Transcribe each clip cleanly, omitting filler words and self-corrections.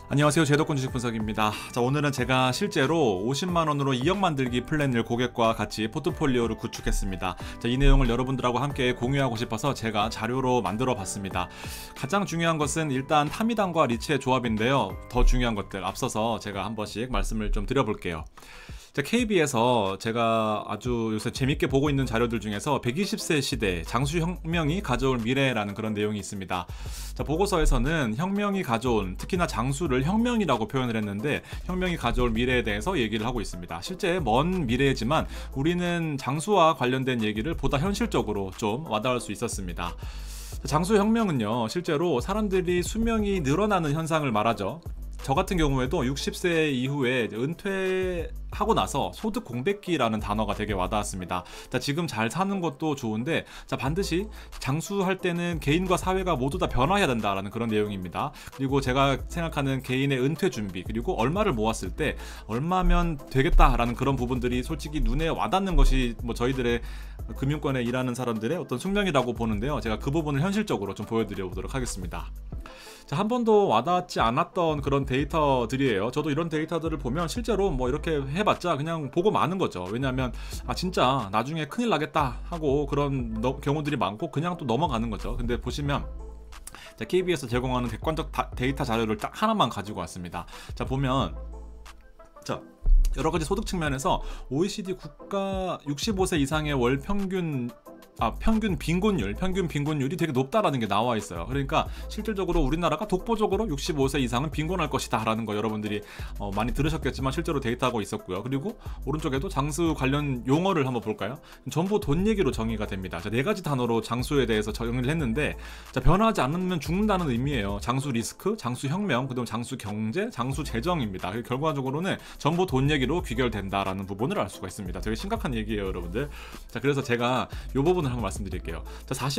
안녕하세요. 제도권 주식 분석입니다. 자, 오늘은 제가 실제로 50만원으로 2억 만들기 플랜을 고객과 같이 포트폴리오를 구축했습니다. 자, 이 내용을 여러분들하고 함께 공유하고 싶어서 제가 자료로 만들어 봤습니다. 가장 중요한 것은 일단 타미당과 리치의 조합인데요. 더 중요한 것들 앞서서 제가 한 번씩 말씀을 좀 드려볼게요. 자, KB에서 제가 아주 요새 재밌게 보고 있는 자료들 중에서 120세 시대 장수혁명이 가져올 미래라는 그런 내용이 있습니다. 자, 보고서에서는 혁명이 가져온, 특히나 장수를 혁명이라고 표현을 했는데 혁명이 가져올 미래에 대해서 얘기를 하고 있습니다. 실제 먼 미래지만 우리는 장수와 관련된 얘기를 보다 현실적으로 좀 와닿을 수 있었습니다. 장수혁명은요, 실제로 사람들이 수명이 늘어나는 현상을 말하죠. 저 같은 경우에도 60세 이후에 은퇴하고 나서 소득 공백기라는 단어가 되게 와닿았습니다. 자, 지금 잘 사는 것도 좋은데, 자, 반드시 장수할 때는 개인과 사회가 모두 다 변화해야 된다라는 그런 내용입니다. 그리고 제가 생각하는 개인의 은퇴 준비, 그리고 얼마를 모았을 때 얼마면 되겠다라는 그런 부분들이 솔직히 눈에 와닿는 것이 뭐 저희들의 금융권에 일하는 사람들의 어떤 숙명이라고 보는데요. 제가 그 부분을 현실적으로 좀 보여드려 보도록 하겠습니다. 자, 한 번도 와닿지 않았던 그런 데이터들이에요. 저도 이런 데이터들을 보면 실제로 뭐 이렇게 해봤자 그냥 보고 마는 거죠. 왜냐하면 진짜 나중에 큰일 나겠다 하고 그런 경우들이 많고 그냥 또 넘어가는 거죠. 근데 보시면 자, KB에서 제공하는 객관적 데이터 자료를 딱 하나만 가지고 왔습니다. 자, 보면 자, 여러 가지 소득 측면에서 OECD 국가 65세 이상의 월 평균 빈곤율이 되게 높다라는 게 나와 있어요. 그러니까 실질적으로 우리나라가 독보적으로 65세 이상은 빈곤할 것이다 라는 거 여러분들이 많이 들으셨겠지만 실제로 데이터하고 있었고요. 그리고 오른쪽에도 장수 관련 용어를 한번 볼까요? 전부 돈 얘기로 정의가 됩니다. 자, 네 가지 단어로 장수에 대해서 정의를 했는데, 자, 변화하지 않으면 죽는다는 의미예요. 장수 리스크, 장수 혁명, 그다음 장수 경제, 장수 재정입니다. 결과적으로는 전부 돈 얘기로 귀결된다라는 부분을 알 수가 있습니다. 되게 심각한 얘기예요, 여러분들. 자, 그래서 제가 이 부분을 한번 말씀드릴게요. 자,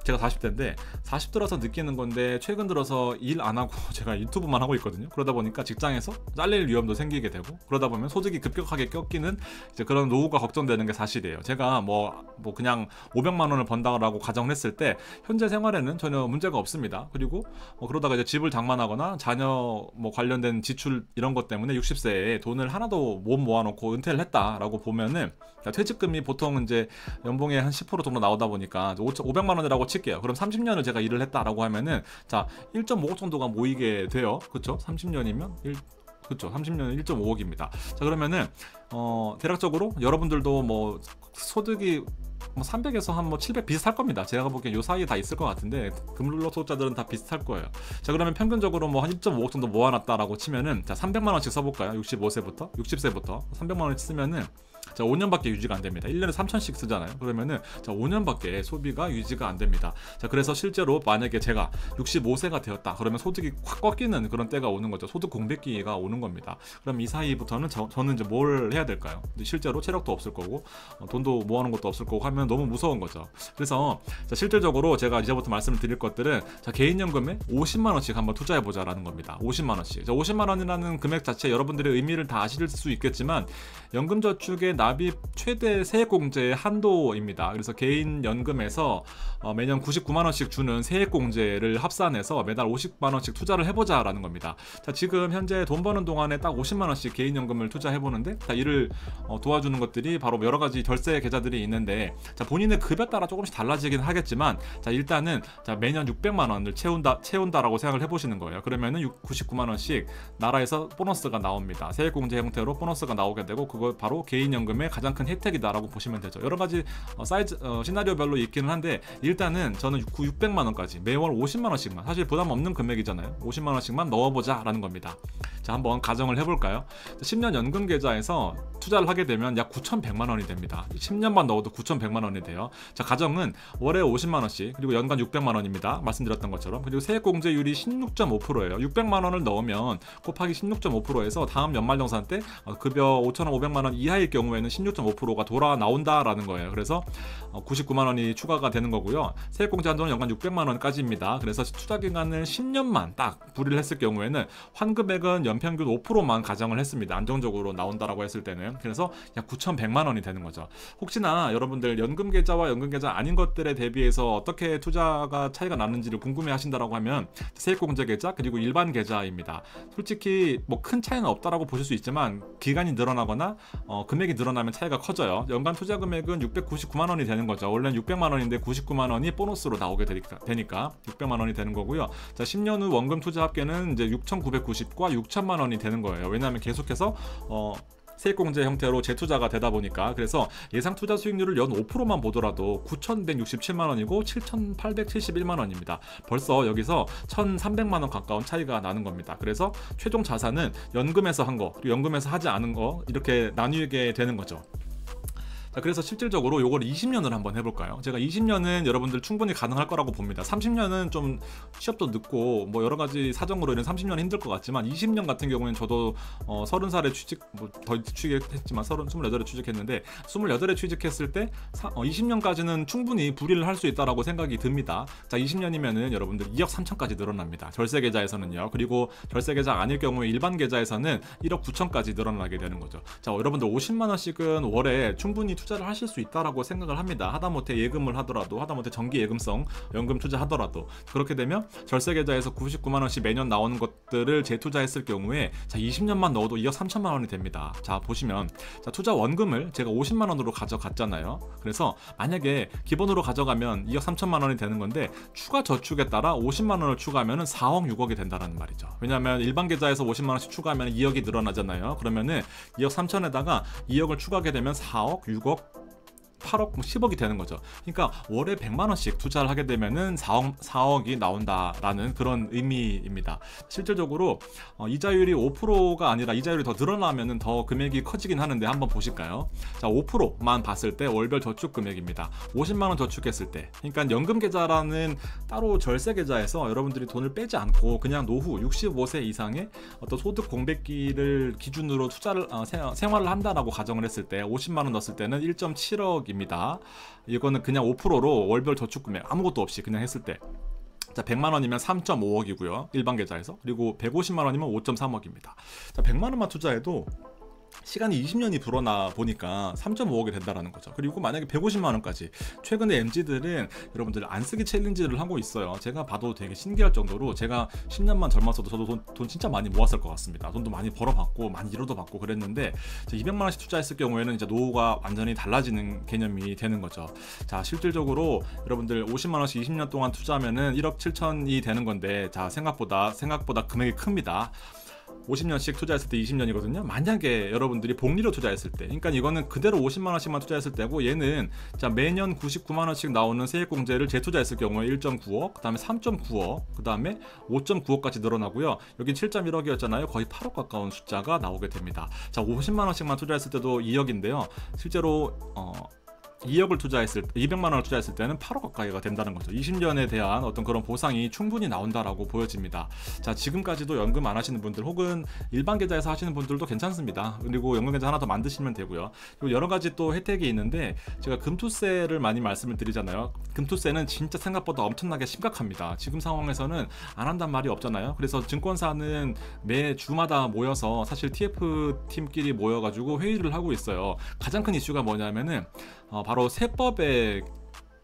제가 40대인데 40 들어서 느끼는 건데, 최근 들어서 일 안 하고 제가 유튜브만 하고 있거든요. 그러다 보니까 직장에서 잘릴 위험도 생기게 되고, 그러다 보면 소득이 급격하게 꺾이는 이제 그런 노후가 걱정되는 게 사실이에요. 제가 뭐 그냥 500만 원을 번다라고 가정을 했을 때 현재 생활에는 전혀 문제가 없습니다. 그리고 그러다가 이제 집을 장만하거나 자녀 뭐 관련된 지출 이런 것 때문에 60세에 돈을 하나도 못 모아놓고 은퇴를 했다라고 보면은, 퇴직금이 보통 이제 연봉의 한 10% 정도 나오다 보니까 500만 원이라고 칠게요. 그럼 30년을 제가 일을 했다라고 하면은, 자, 1.5억 정도가 모이게 돼요. 그렇죠? 30년이면 30년은 1.5억입니다. 자, 그러면은 대략적으로 여러분들도 뭐 소득이 300에서 한 700 비슷할 겁니다. 제가 보기엔 요 사이에 다 있을 것 같은데, 근로소득자들은 다 비슷할 거예요. 자, 그러면 평균적으로 뭐 한 1.5억 정도 모아놨다라고 치면은, 자, 300만 원씩 써볼까요? 65세부터 60세부터 300만 원씩 쓰면은, 자, 5년밖에 유지가 안 됩니다. 1년에 3천씩 쓰잖아요. 그러면은, 자, 5년밖에 소비가 유지가 안 됩니다. 자, 그래서 실제로 만약에 제가 65세가 되었다 그러면 소득이 확 꺾이는 그런 때가 오는 거죠. 소득 공백기가 오는 겁니다. 그럼 이 사이부터는 저는 이제 뭘 해야 될까요? 실제로 체력도 없을 거고 돈도 모아놓은 것도 없을 거고 하면 너무 무서운 거죠. 그래서 자, 실질적으로 제가 이제부터 말씀을 드릴 것들은, 자, 개인연금에 50만 원씩 한번 투자해 보자라는 겁니다. 50만 원씩. 자, 50만 원이라는 금액 자체 여러분들의 의미를 다 아실 수 있겠지만, 연금저축의 납입 최대 세액공제의 한도입니다. 그래서 개인연금에서 매년 99만 원씩 주는 세액공제를 합산해서 매달 50만 원씩 투자를 해보자라는 겁니다. 자, 지금 현재 돈 버는 동안에 딱 50만 원씩 개인연금을 투자해보는데, 자, 이를 도와주는 것들이 바로 여러 가지 결세 계좌들이 있는데, 자, 본인의 급에 따라 조금씩 달라지긴 하겠지만, 자, 일단은 자, 매년 600만 원을 채운다라고 생각을 해보시는 거예요. 그러면은 99만 원씩 나라에서 보너스가 나옵니다. 세액공제 형태로 보너스가 나오게 되고, 그거 바로 개인연금의 가장 큰 혜택이다라고 보시면 되죠. 여러 가지 시나리오별로 있기는 한데, 일단은 저는 600만 원까지 매월 50만 원씩만, 사실 부담 없는 금액이잖아요. 50만 원씩만 넣어보자라는 겁니다. 자, 한번 가정을 해볼까요? 10년 연금 계좌에서 투자를 하게 되면 약 9,100만 원이 됩니다. 10년만 넣어도 9,100만 원이 돼요. 자, 가정은 월에 50만 원씩, 그리고 연간 600만 원입니다. 말씀드렸던 것처럼. 그리고 세액공제율이 16.5%예요. 600만 원을 넣으면 곱하기 16.5%에서 다음 연말정산 때 급여 5,500만 원 이하일 경우에 경우에는 16.5%가 돌아 나온다라는 거예요. 그래서 99만 원이 추가가 되는 거고요. 세액공제 한도는 연간 600만 원까지입니다. 그래서 투자 기간을 10년만 딱 불이를 했을 경우에는 환급액은 연평균 5%만 가정을 했습니다. 안정적으로 나온다라고 했을 때는. 그래서 약 9,100만 원이 되는 거죠. 혹시나 여러분들 연금 계좌와 연금 계좌 아닌 것들에 대비해서 어떻게 투자가 차이가 나는지를 궁금해 하신다라고 하면 세액공제 계좌 그리고 일반 계좌입니다. 솔직히 뭐 큰 차이는 없다라고 보실 수 있지만 기간이 늘어나거나 금액이 늘어나면 차이가 커져요. 연간 투자 금액은 699만 원이 되는 거죠. 원래는 600만 원인데 99만 원이 보너스로 나오게 되니까 600만 원이 되는 거고요. 자, 10년 후 원금 투자 합계는 이제 6,990과 6천만 원이 되는 거예요. 왜냐하면 계속해서 세액공제 형태로 재투자가 되다 보니까. 그래서 예상 투자 수익률을 연 5%만 보더라도 9,167만 원이고 7,871만 원입니다. 벌써 여기서 1,300만 원 가까운 차이가 나는 겁니다. 그래서 최종 자산은 연금에서 한 거, 그리고 연금에서 하지 않은 거 이렇게 나뉘게 되는 거죠. 자, 그래서 실질적으로 요걸 20년을 한번 해볼까요? 제가 20년은 여러분들 충분히 가능할 거라고 봅니다. 30년은 좀 취업도 늦고 뭐 여러 가지 사정으로 인해 30년 힘들 것 같지만 20년 같은 경우에는 저도 30살에 취직, 뭐 더 취직했지만 28에 취직했는데 28에 취직했을 때 20년까지는 충분히 불이를 할 수 있다라고 생각이 듭니다. 자, 20년이면은 여러분들 2억 3천까지 늘어납니다. 절세 계좌에서는요. 그리고 절세 계좌 아닐 경우에 일반 계좌에서는 1억 9천까지 늘어나게 되는 거죠. 자, 여러분들 50만 원씩은 월에 충분히 투자를 하실 수 있다라고 생각을 합니다. 하다못해 예금을 하더라도, 하다못해 정기 예금성 연금 투자하더라도. 그렇게 되면 절세 계좌에서 99만 원씩 매년 나오는 것들을 재투자했을 경우에 자, 20년만 넣어도 2억 3천만 원이 됩니다. 자, 보시면 자, 투자 원금을 제가 50만 원으로 가져갔잖아요. 그래서 만약에 기본으로 가져가면 2억 3천만 원이 되는 건데 추가 저축에 따라 50만 원을 추가하면 4억 6억이 된다는 말이죠. 왜냐하면 일반 계좌에서 50만 원씩 추가하면 2억이 늘어나잖아요. 그러면은 2억 3천에다가 2억을 추가하게 되면 4억, 6억, 8억, 10억이 되는 거죠. 그러니까 월에 100만 원씩 투자를 하게 되면은 4억이 나온다라는 그런 의미입니다. 실질적으로 이자율이 5%가 아니라 이자율이 더 늘어나면은 더 금액이 커지긴 하는데 한번 보실까요? 자, 5%만 봤을 때 월별 저축 금액입니다. 50만 원 저축했을 때, 그러니까 연금 계좌라는 따로 절세 계좌에서 여러분들이 돈을 빼지 않고 그냥 노후 65세 이상의 어떤 소득 공백기를 기준으로 투자를 생활을 한다라고 가정을 했을 때 50만 원 넣었을 때는 1.7억 입니다. 이거는 그냥 5%로 월별 저축 금액 아무것도 없이 그냥 했을 때. 자, 100만 원이면 3.5억이고요. 일반 계좌에서. 그리고 150만 원이면 5.3억입니다. 자, 100만 원만 투자해도 시간이 20년이 불어나 보니까 3.5억이 된다라는 거죠. 그리고 만약에 150만 원까지, 최근에 MZ들은 여러분들 안 쓰기 챌린지를 하고 있어요. 제가 봐도 되게 신기할 정도로, 제가 10년만 젊었어도 저도 돈 진짜 많이 모았을 것 같습니다. 돈도 많이 벌어봤고 많이 이뤄도 받고 그랬는데 200만 원씩 투자했을 경우에는 이제 노후가 완전히 달라지는 개념이 되는 거죠. 자, 실질적으로 여러분들 50만 원씩 20년 동안 투자하면은 1억 7천이 되는 건데, 자, 생각보다 금액이 큽니다. 50년씩 투자했을 때 20년이거든요. 만약에 여러분들이 복리로 투자했을 때, 그러니까 이거는 그대로 50만 원씩만 투자했을 때고, 얘는 자, 매년 99만 원씩 나오는 세액공제를 재투자했을 경우에 1.9억, 그다음에 3.9억, 그다음에 5.9억까지 늘어나고요. 여기 7.1억이었잖아요. 거의 8억 가까운 숫자가 나오게 됩니다. 자, 50만 원씩만 투자했을 때도 2억인데요. 실제로 2억을 투자했을 때, 200만 원을 투자했을 때는 8억 가까이가 된다는 거죠. 20년에 대한 어떤 그런 보상이 충분히 나온다라고 보여집니다. 자, 지금까지도 연금 안 하시는 분들 혹은 일반 계좌에서 하시는 분들도 괜찮습니다. 그리고 연금 계좌 하나 더 만드시면 되고요. 그리고 여러 가지 또 혜택이 있는데, 제가 금투세를 많이 말씀을 드리잖아요. 금투세는 진짜 생각보다 엄청나게 심각합니다. 지금 상황에서는 안 한단 말이 없잖아요. 그래서 증권사는 매 주마다 모여서 사실 TF 팀끼리 모여가지고 회의를 하고 있어요. 가장 큰 이슈가 뭐냐면은 바로 세법의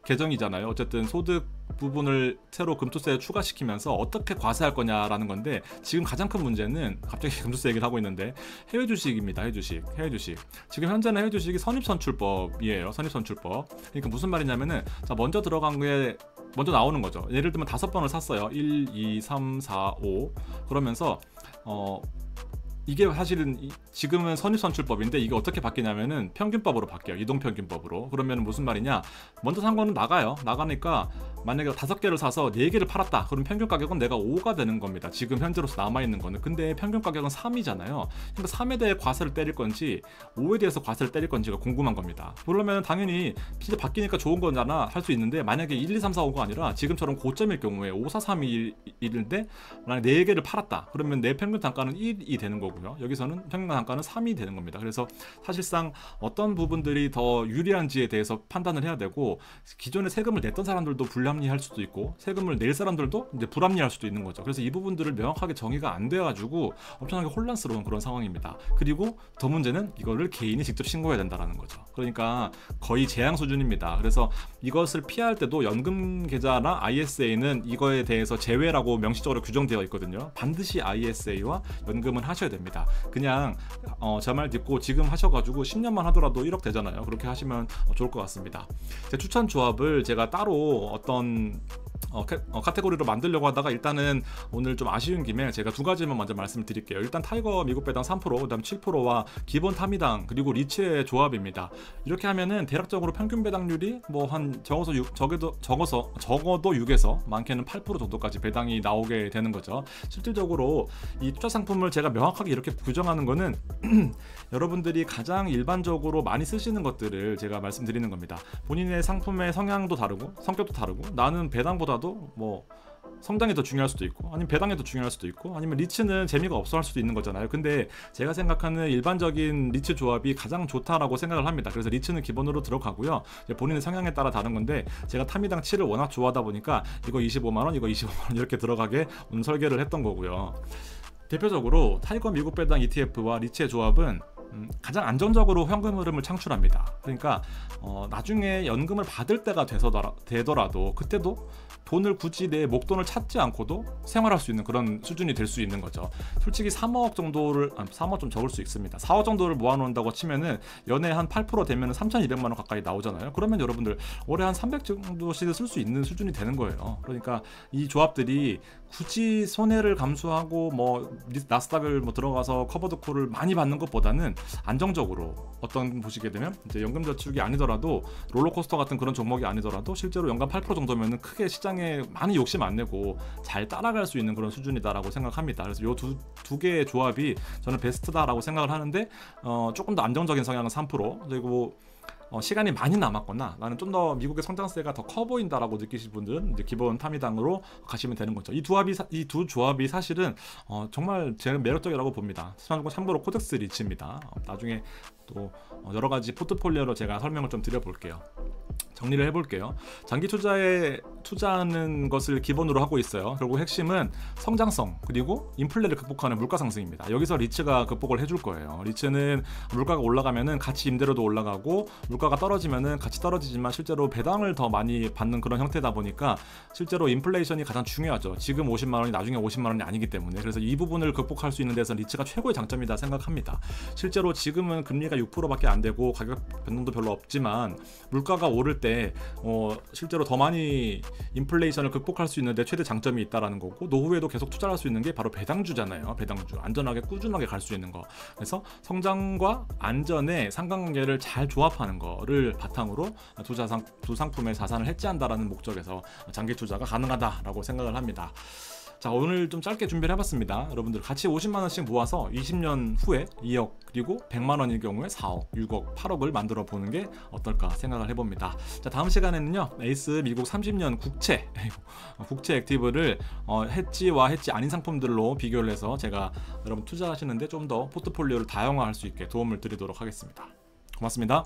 개정이잖아요. 어쨌든 소득 부분을 새로 금투세에 추가시키면서 어떻게 과세할 거냐라는 건데, 지금 가장 큰 문제는, 갑자기 금투세 얘기를 하고 있는데, 해외 주식입니다. 해외 주식. 지금 현재는 해외 주식이 선입선출법이에요. 선입선출법. 그러니까 무슨 말이냐면은, 자, 먼저 들어간 게 먼저 나오는 거죠. 예를 들면 5번을 샀어요. 1, 2, 3, 4, 5. 그러면서 이게 사실은 지금은 선입선출법인데, 이게 어떻게 바뀌냐면은 평균법으로 바뀌어요. 이동평균법으로. 그러면 무슨 말이냐, 먼저 산 거는 나가요. 나가니까 만약에 5개를 사서 4개를 팔았다. 그럼 평균 가격은 내가 5가 되는 겁니다. 지금 현재로서 남아있는 거는. 근데 평균 가격은 3이잖아요. 그러니까 3에 대해 과세를 때릴 건지 5에 대해서 과세를 때릴 건지가 궁금한 겁니다. 그러면 당연히 진짜 바뀌니까 좋은 거잖아 할 수 있는데, 만약에 1, 2, 3, 4, 5가 아니라 지금처럼 고점일 경우에 5, 4, 3, 2, 1인데 만약 4개를 팔았다. 그러면 내 평균 단가는 1이 되는 거고요. 여기서는 평균 단가는 3이 되는 겁니다. 그래서 사실상 어떤 부분들이 더 유리한지에 대해서 판단을 해야 되고, 기존에 세금을 냈던 사람들도 불합리할 수도 있고 세금을 낼 사람들도 이제 불합리할 수도 있는 거죠. 그래서 이 부분들을 명확하게 정의가 안 돼가지고 엄청나게 혼란스러운 그런 상황입니다. 그리고 더 문제는 이거를 개인이 직접 신고해야 된다는 거죠. 그러니까 거의 재앙 수준입니다. 그래서 이것을 피할 때도 연금 계좌나 ISA는 이거에 대해서 제외라고 명시적으로 규정되어 있거든요. 반드시 ISA와 연금은 하셔야 됩니다. 그냥 제 말 듣고 지금 하셔가지고 10년만 하더라도 1억 되잖아요. 그렇게 하시면 좋을 것 같습니다. 제 추천 조합을 제가 따로 어떤 카테고리로 만들려고 하다가 일단은 오늘 좀 아쉬운 김에 제가 2가지만 먼저 말씀을 드릴게요. 일단 타이거 미국 배당 3%, 그다음 7%와 기본 타미당 그리고 리츠의 조합입니다. 이렇게 하면은 대략적으로 평균 배당률이 뭐 한 적어도 6에서 많게는 8% 정도까지 배당이 나오게 되는 거죠. 실질적으로 이 투자 상품을 제가 명확하게 이렇게 규정하는 거는 여러분들이 가장 일반적으로 많이 쓰시는 것들을 제가 말씀드리는 겁니다. 본인의 상품의 성향도 다르고 성격도 다르고, 나는 배당보다도 뭐 성장이 더 중요할 수도 있고, 아니면 배당이 더 중요할 수도 있고, 아니면 리츠는 재미가 없어 할 수도 있는 거잖아요. 근데 제가 생각하는 일반적인 리츠 조합이 가장 좋다라고 생각을 합니다. 그래서 리츠는 기본으로 들어가고요. 본인의 성향에 따라 다른 건데, 제가 타미당 7을 워낙 좋아하다 보니까 이거 25만원, 이거 25만원 이렇게 들어가게 오늘 설계를 했던 거고요. 대표적으로 타이거 미국 배당 ETF와 리츠의 조합은 가장 안정적으로 현금 흐름을 창출합니다. 그러니까 나중에 연금을 받을 때가 되더라도 그때도 돈을 굳이 내 목돈을 찾지 않고도 생활할 수 있는 그런 수준이 될 수 있는 거죠. 솔직히 3억 정도를 3억 좀 적을 수 있습니다. 4억 정도를 모아놓는다고 치면은 연에 한 8% 되면 3,200만원 가까이 나오잖아요. 그러면 여러분들 올해 한 300 정도씩 쓸 수 있는 수준이 되는 거예요. 그러니까 이 조합들이 굳이 손해를 감수하고 뭐 나스닥을 뭐 들어가서 커버드 콜을 많이 받는 것보다는 안정적으로, 어떤 보시게 되면 이제 연금저축이 아니더라도 롤러코스터 같은 그런 종목이 아니더라도 실제로 연간 8% 정도면은 크게 시장에 많이 욕심 안 내고 잘 따라갈 수 있는 그런 수준이다라고 생각합니다. 그래서 요 두 개의 조합이 저는 베스트다라고 생각을 하는데, 조금 더 안정적인 성향은 3%, 그리고 시간이 많이 남았거나 나는 좀 더 미국의 성장세가 더 커 보인다라고 느끼실 분들은 이제 기본 타미당으로 가시면 되는 거죠. 이 두 조합이 사실은 정말 제가 매력적이라고 봅니다. 참고로 코덱스 리츠입니다. 나중에 또 여러 가지 포트폴리오로 제가 설명을 좀 드려볼게요. 정리를 해볼게요. 장기 투자에 투자하는 것을 기본으로 하고 있어요. 결국 핵심은 성장성 그리고 인플레를 극복하는 물가 상승입니다. 여기서 리츠가 극복을 해줄 거예요. 리츠는 물가가 올라가면은 같이 임대료도 올라가고, 물가가 떨어지면은 같이 떨어지지만 실제로 배당을 더 많이 받는 그런 형태다 보니까 실제로 인플레이션이 가장 중요하죠. 지금 50만 원이 나중에 50만 원이 아니기 때문에. 그래서 이 부분을 극복할 수 있는 데서 리츠가 최고의 장점이다 생각합니다. 실제로 지금은 금리가 6%밖에 안 되고 가격 변동도 별로 없지만 물가가 오를 때 실제로 더 많이 인플레이션을 극복할 수 있는 데 최대 장점이 있다라는 거고, 노후에도 계속 투자를 할 수 있는 게 바로 배당주잖아요. 배당주, 안전하게 꾸준하게 갈 수 있는 거. 그래서 성장과 안전의 상관관계를 잘 조합하는 거를 바탕으로 두 상품의 자산을 해지한다라는 목적에서 장기 투자가 가능하다라고 생각을 합니다. 자, 오늘 좀 짧게 준비를 해봤습니다. 여러분들 같이 50만원씩 모아서 20년 후에 2억 그리고 100만원일 경우에 4억, 6억, 8억을 만들어 보는 게 어떨까 생각을 해봅니다. 자, 다음 시간에는요, 에이스 미국 30년 국채 액티브를 해지와 해지 아닌 상품들로 비교를 해서 제가 여러분 투자하시는데 좀 더 포트폴리오를 다양화할 수 있게 도움을 드리도록 하겠습니다. 고맙습니다.